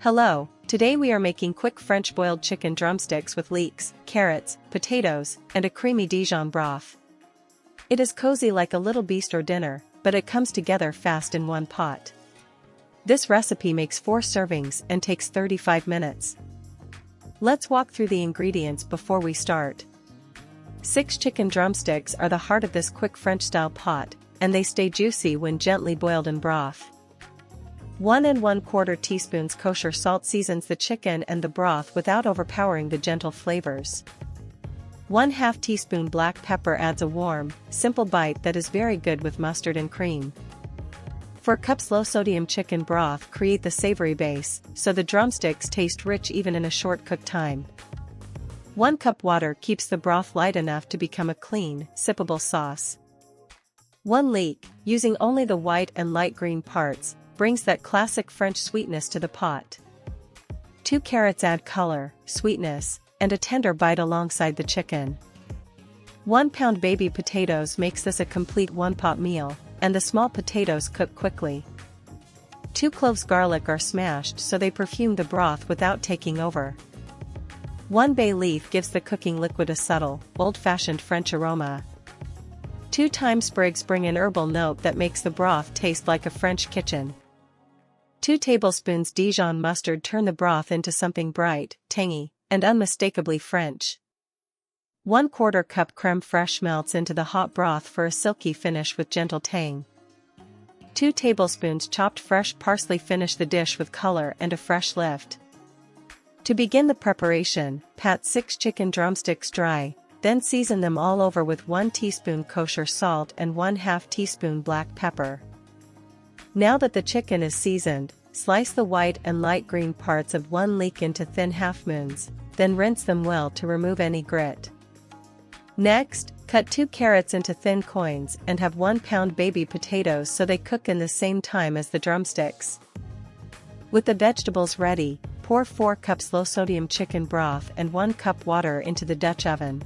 Hello, today we are making quick French boiled chicken drumsticks with leeks, carrots, potatoes, and a creamy Dijon broth. It is cozy like a little bistro dinner, but it comes together fast in one pot. This recipe makes 4 servings and takes 35 minutes. Let's walk through the ingredients before we start. 6 chicken drumsticks are the heart of this quick French-style pot, and they stay juicy when gently boiled in broth. 1 1/4 teaspoons kosher salt seasons the chicken and the broth without overpowering the gentle flavors. 1/2 teaspoon black pepper adds a warm, simple bite that is very good with mustard and cream. 4 cups low-sodium chicken broth create the savory base, so the drumsticks taste rich even in a short cook time. 1 cup water keeps the broth light enough to become a clean, sippable sauce. 1 leek, using only the white and light green parts, brings that classic French sweetness to the pot. 2 carrots add color, sweetness, and a tender bite alongside the chicken. 1 pound baby potatoes makes this a complete one-pot meal, and the small potatoes cook quickly. 2 cloves garlic are smashed so they perfume the broth without taking over. 1 bay leaf gives the cooking liquid a subtle, old-fashioned French aroma. 2 thyme sprigs bring an herbal note that makes the broth taste like a French kitchen. 2 tablespoons Dijon mustard turn the broth into something bright, tangy, and unmistakably French. 1/4 cup crème fraîche melts into the hot broth for a silky finish with gentle tang. 2 tablespoons chopped fresh parsley finish the dish with color and a fresh lift. To begin the preparation, pat 6 chicken drumsticks dry, then season them all over with 1 teaspoon kosher salt and 1/2 teaspoon black pepper. Now that the chicken is seasoned, slice the white and light green parts of 1 leek into thin half-moons, then rinse them well to remove any grit. Next, cut 2 carrots into thin coins and have 1 pound baby potatoes so they cook in the same time as the drumsticks. With the vegetables ready, pour 4 cups low-sodium chicken broth and 1 cup water into the Dutch oven.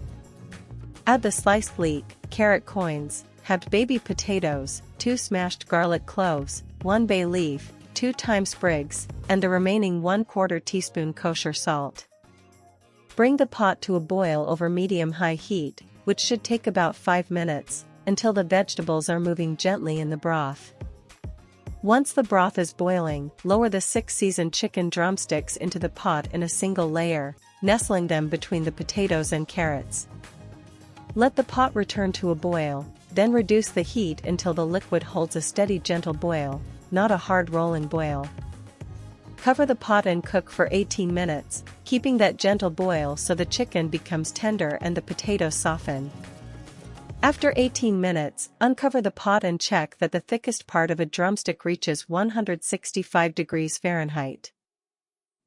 Add the sliced leek, carrot coins, halved baby potatoes, 2 smashed garlic cloves, 1 bay leaf, 2 thyme sprigs, and the remaining 1/4 teaspoon kosher salt. Bring the pot to a boil over medium-high heat, which should take about 5 minutes, until the vegetables are moving gently in the broth. Once the broth is boiling, lower the 6 seasoned chicken drumsticks into the pot in a single layer, nestling them between the potatoes and carrots. Let the pot return to a boil, then reduce the heat until the liquid holds a steady gentle boil, not a hard rolling boil. Cover the pot and cook for 18 minutes, keeping that gentle boil so the chicken becomes tender and the potatoes soften. After 18 minutes, uncover the pot and check that the thickest part of a drumstick reaches 165 degrees Fahrenheit.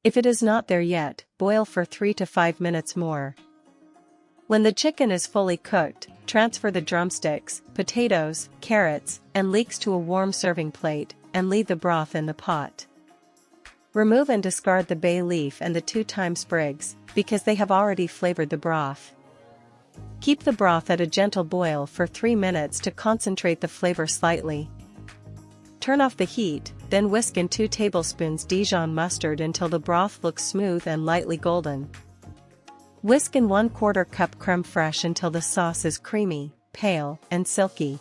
If it is not there yet, boil for 3 to 5 minutes more. When the chicken is fully cooked, transfer the drumsticks, potatoes, carrots, and leeks to a warm serving plate, and leave the broth in the pot. Remove and discard the bay leaf and the 2 thyme sprigs, because they have already flavored the broth. Keep the broth at a gentle boil for 3 minutes to concentrate the flavor slightly. Turn off the heat, then whisk in 2 tablespoons Dijon mustard until the broth looks smooth and lightly golden. Whisk in 1/4 cup crème fraîche until the sauce is creamy, pale, and silky.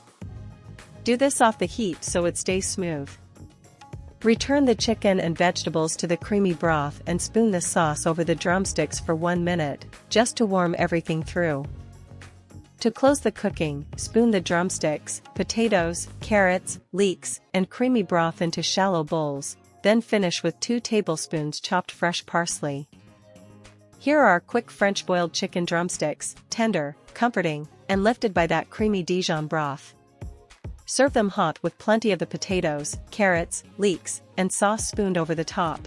Do this off the heat so it stays smooth. Return the chicken and vegetables to the creamy broth and spoon the sauce over the drumsticks for 1 minute, just to warm everything through. To close the cooking, spoon the drumsticks, potatoes, carrots, leeks, and creamy broth into shallow bowls, then finish with 2 tablespoons chopped fresh parsley. Here are our quick French boiled chicken drumsticks, tender, comforting, and lifted by that creamy Dijon broth. Serve them hot with plenty of the potatoes, carrots, leeks, and sauce spooned over the top.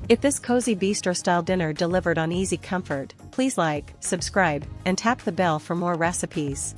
If this cozy bistro-style dinner delivered on easy comfort, please like, subscribe, and tap the bell for more recipes.